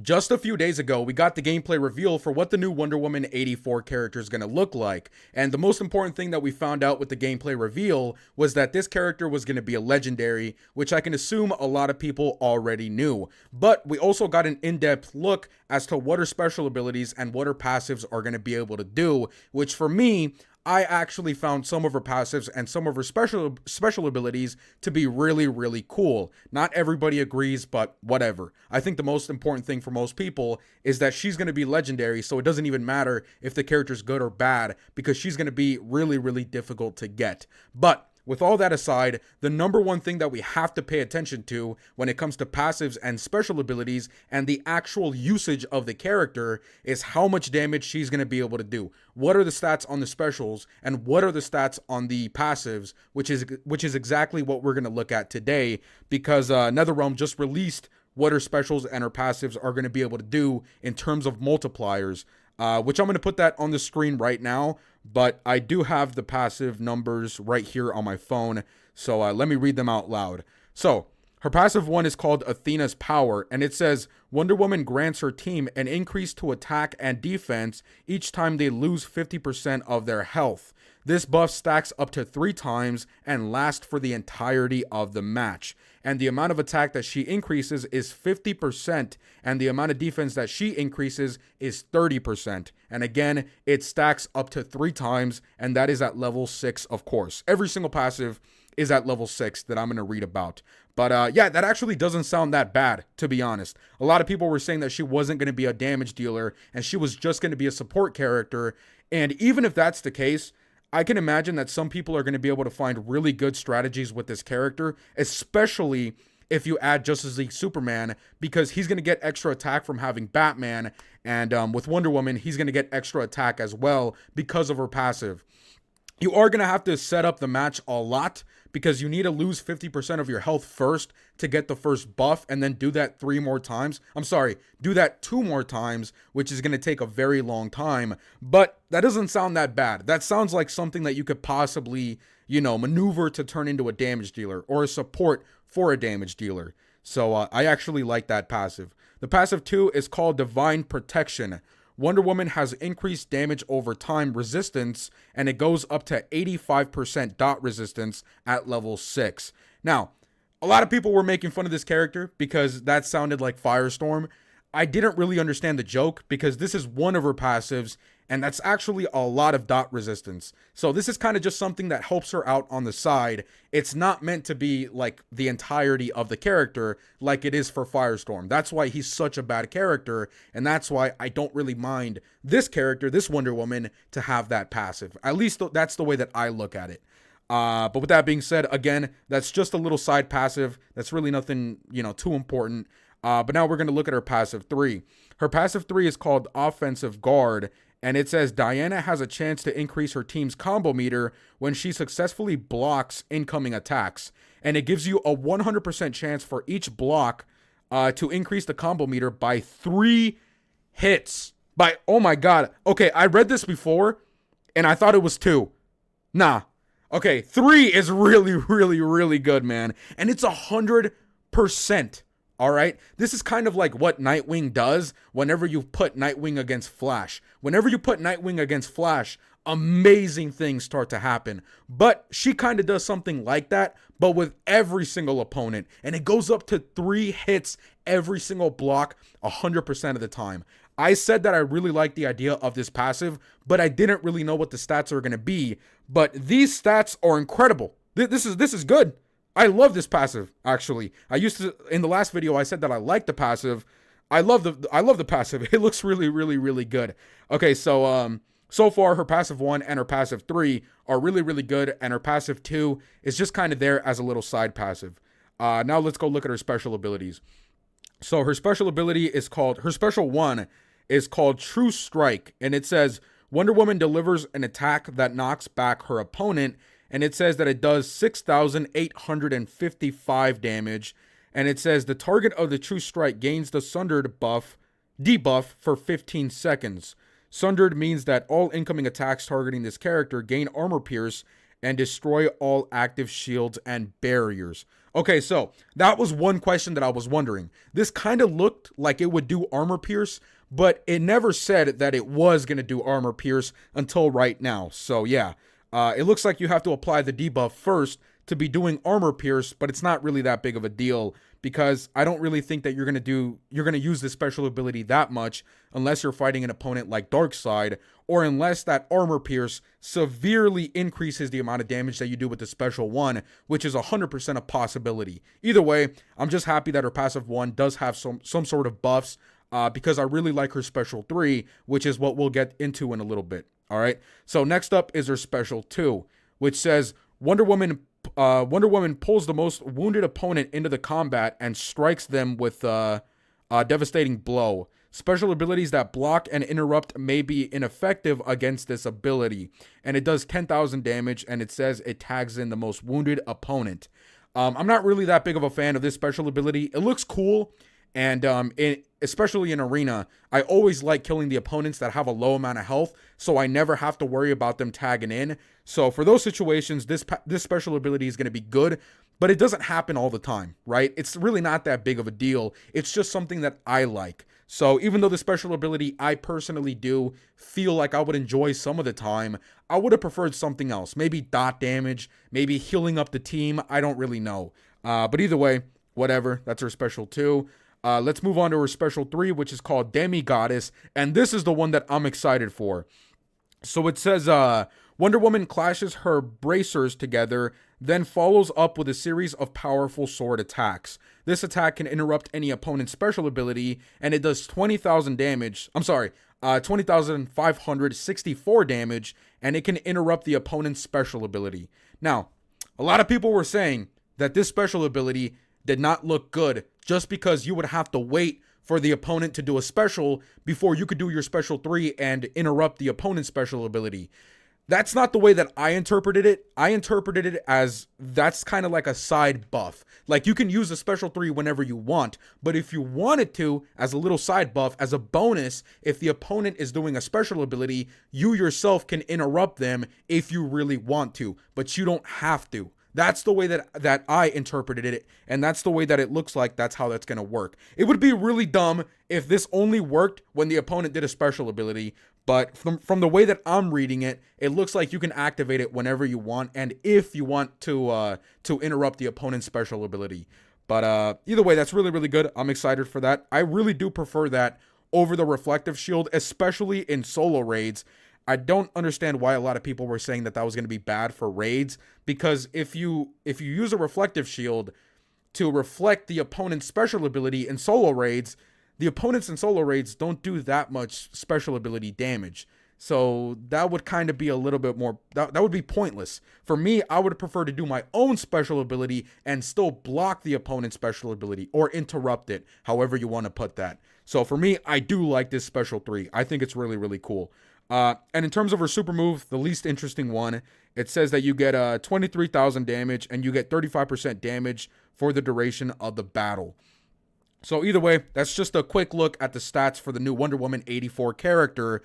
Just a few days ago, we got the gameplay reveal for what the new Wonder Woman 84 character is going to look like. And the most important thing that we found out with the gameplay reveal was that this character was going to be a legendary, which I can assume a lot of people already knew. But we also got an in-depth look as to what her special abilities and what her passives are going to be able to do, which for me, I actually found some of her passives and some of her special abilities to be really, really cool. Not everybody agrees, but whatever. I think the most important thing for most people is that she's going to be legendary, so it doesn't even matter if the character's good or bad, because she's going to be really, really difficult to get. But with all that aside, the number one thing that we have to pay attention to when it comes to passives and special abilities and the actual usage of the character is how much damage she's going to be able to do. What are the stats on the specials and what are the stats on the passives, which is exactly what we're going to look at today, because NetherRealm just released what her specials and her passives are going to be able to do in terms of multipliers. Which I'm going to put that on the screen right now, but I do have the passive numbers right here on my phone, so let me read them out loud. So, her passive one is called Athena's Power, and it says, Wonder Woman grants her team an increase to attack and defense each time they lose 50% of their health. This buff stacks up to 3 times and lasts for the entirety of the match. And the amount of attack that she increases is 50%, and the amount of defense that she increases is 30%. And again, it stacks up to 3 times, and that is at level 6, of course. Every single passive is at level 6 that I'm going to read about. But yeah, that actually doesn't sound that bad, to be honest. A lot of people were saying that she wasn't going to be a damage dealer, and she was just going to be a support character. And even if that's the case, I can imagine that some people are going to be able to find really good strategies with this character, especially if you add Justice League Superman, because he's going to get extra attack from having Batman, and with Wonder Woman, he's going to get extra attack as well because of her passive. You are going to have to set up the match a lot because you need to lose 50% of your health first to get the first buff, and then do that 3 more times. I'm sorry, do that 2 more times, which is going to take a very long time. But that doesn't sound that bad. That sounds like something that you could possibly, maneuver to turn into a damage dealer or a support for a damage dealer. So I actually like that passive. The passive 2 is called Divine Protection. Wonder Woman has increased damage over time resistance, and it goes up to 85% dot resistance at level 6. Now, a lot of people were making fun of this character because that sounded like Firestorm. I didn't really understand the joke because this is one of her passives, and that's actually a lot of dot resistance. So this is kind of just something that helps her out on the side. It's not meant to be like the entirety of the character like it is for Firestorm. That's why he's such a bad character, and that's why I don't really mind this character, this Wonder Woman, to have that passive. At least that's the way that I look at it. But with that being said, again, that's just a little side passive. That's really nothing, too important. But now we're going to look at her passive 3. Her passive 3 is called Offensive Guard, and it says Diana has a chance to increase her team's combo meter when she successfully blocks incoming attacks. And it gives you a 100% chance for each block to increase the combo meter by 3 hits. Oh my god. Okay, I read this before, and I thought it was 2. Nah. Okay, 3 is really, really, really good, man. And it's 100%. All right, this is kind of like what Nightwing does whenever you put Nightwing against Flash. Whenever you put Nightwing against Flash, amazing things start to happen. But she kind of does something like that, but with every single opponent. And it goes up to 3 hits every single block 100% of the time. I said that I really like the idea of this passive, but I didn't really know what the stats are going to be. But these stats are incredible. This is good. I love this passive, actually. In the last video, I said that I like the passive. I love the passive. It looks really, really, really good. Okay, so far her passive 1 and her passive 3 are really, really good, and her passive 2 is just kind of there as a little side passive. Now let's go look at her special abilities. So her special 1 is called True Strike, and it says Wonder Woman delivers an attack that knocks back her opponent. And it says that it does 6,855 damage. And it says the target of the True Strike gains the Sundered debuff for 15 seconds. Sundered means that all incoming attacks targeting this character gain armor pierce and destroy all active shields and barriers. Okay, so that was one question that I was wondering. This kind of looked like it would do armor pierce, but it never said that it was going to do armor pierce until right now. So yeah, it looks like you have to apply the debuff first to be doing armor pierce, but it's not really that big of a deal because I don't really think that you're going to use this special ability that much unless you're fighting an opponent like Darkseid, or unless that armor pierce severely increases the amount of damage that you do with the special one, which is 100% a possibility. Either way, I'm just happy that her passive one does have some sort of buffs, because I really like her special 3, which is what we'll get into in a little bit. All right. So next up is her special 2, which says Wonder Woman pulls the most wounded opponent into the combat and strikes them with a devastating blow. Special abilities that block and interrupt may be ineffective against this ability, and it does 10,000 damage, and it says it tags in the most wounded opponent. I'm not really that big of a fan of this special ability. It looks cool, and especially in Arena, I always like killing the opponents that have a low amount of health, so I never have to worry about them tagging in. So for those situations, this special ability is going to be good, but it doesn't happen all the time, right? It's really not that big of a deal. It's just something that I like. So even though the special ability I personally do feel like I would enjoy some of the time, I would have preferred something else. Maybe dot damage, maybe healing up the team. I don't really know. But either way, whatever. That's her special 2. Let's move on to her special 3, which is called Demi-Goddess, and this is the one that I'm excited for. So it says, Wonder Woman clashes her bracers together, then follows up with a series of powerful sword attacks. This attack can interrupt any opponent's special ability, and it does 20,000 damage. 20,564 damage, and it can interrupt the opponent's special ability. Now, a lot of people were saying that this special ability did not look good just because you would have to wait for the opponent to do a special before you could do your special 3 and interrupt the opponent's special ability. That's not the way that I interpreted it. I interpreted it as that's kind of like a side buff. Like you can use a special 3 whenever you want, but if you wanted to, as a little side buff, as a bonus, if the opponent is doing a special ability, you yourself can interrupt them if you really want to, but you don't have to. That's the way that I interpreted it, and that's the way that it looks like that's how that's going to work. It would be really dumb if this only worked when the opponent did a special ability, but from the way that I'm reading it, it looks like you can activate it whenever you want, and if you want to interrupt the opponent's special ability. But either way, that's really, really good. I'm excited for that. I really do prefer that over the reflective shield, especially in solo raids. I don't understand why a lot of people were saying that that was going to be bad for raids, because if you use a reflective shield to reflect the opponent's special ability in solo raids, the opponents in solo raids don't do that much special ability damage. So that would kind of be a little bit more, that would be pointless. For me, I would prefer to do my own special ability and still block the opponent's special ability or interrupt it, however you want to put that. So for me, I do like this special 3. I think it's really, really cool. And in terms of her super move, the least interesting one, it says that you get 23,000 damage and you get 35% damage for the duration of the battle. So either way, that's just a quick look at the stats for the new Wonder Woman 84 character.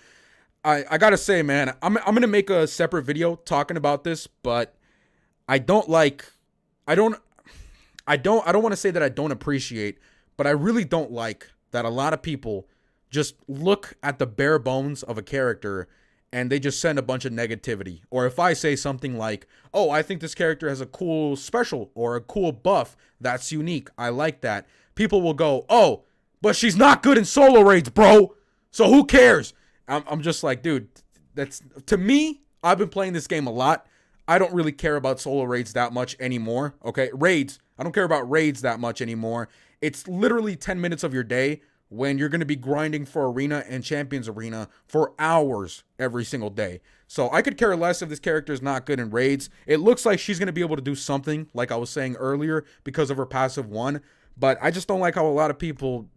I gotta say, man, I'm gonna make a separate video talking about this, but I don't want to say that I don't appreciate, but I really don't like that a lot of people just look at the bare bones of a character and they just send a bunch of negativity. Or if I say something like, oh, I think this character has a cool special or a cool buff, that's unique, I like that, people will go, oh, but she's not good in solo raids, bro, so who cares? I'm just like, dude, that's, to me, I've been playing this game a lot. I don't really care about solo raids that much anymore, okay? Raids, I don't care about raids that much anymore. It's literally 10 minutes of your day when you're going to be grinding for Arena and Champions Arena for hours every single day. So I could care less if this character is not good in raids. It looks like she's going to be able to do something, like I was saying earlier, because of her passive 1. But I just don't like how a lot of people,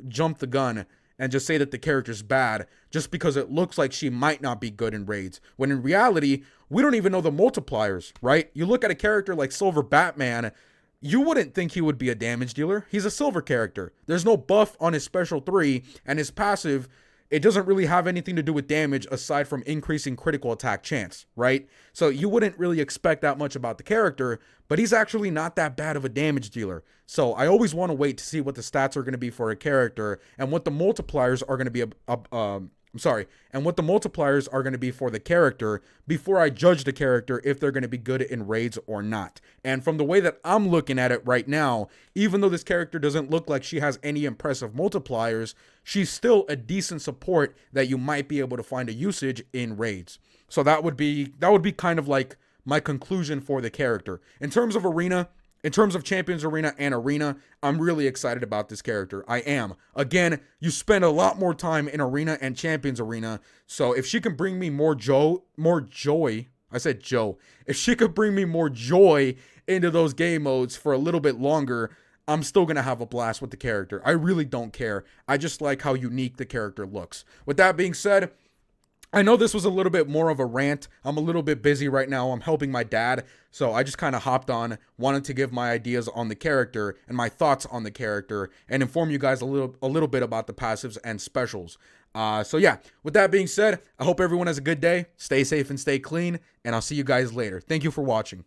jump the gun and just say that the character's bad just because it looks like she might not be good in raids. When in reality, we don't even know the multipliers, right? You look at a character like Silver Batman, you wouldn't think he would be a damage dealer. He's a silver character. There's no buff on his special 3, and his passive it doesn't really have anything to do with damage aside from increasing critical attack chance, right? So you wouldn't really expect that much about the character, but he's actually not that bad of a damage dealer. So I always want to wait to see what the stats are going to be for a character and what the multipliers are going to be and what the multipliers are going to be for the character before I judge the character if they're going to be good in raids or not. And from the way that I'm looking at it right now, even though this character doesn't look like she has any impressive multipliers, she's still a decent support that you might be able to find a usage in raids. So that would be kind of like my conclusion for the character. In terms of arena, in terms of Champions Arena and Arena, I'm really excited about this character. I am. Again, you spend a lot more time in Arena and Champions Arena, so if she can bring me more joy, I said Joe. If she could bring me more joy into those game modes for a little bit longer, I'm still going to have a blast with the character. I really don't care. I just like how unique the character looks. With that being said, I know this was a little bit more of a rant. I'm a little bit busy right now. I'm helping my dad. So I just kind of hopped on, wanted to give my ideas on the character and my thoughts on the character and inform you guys a little bit about the passives and specials. So yeah, with that being said, I hope everyone has a good day. Stay safe and stay clean, and I'll see you guys later. Thank you for watching.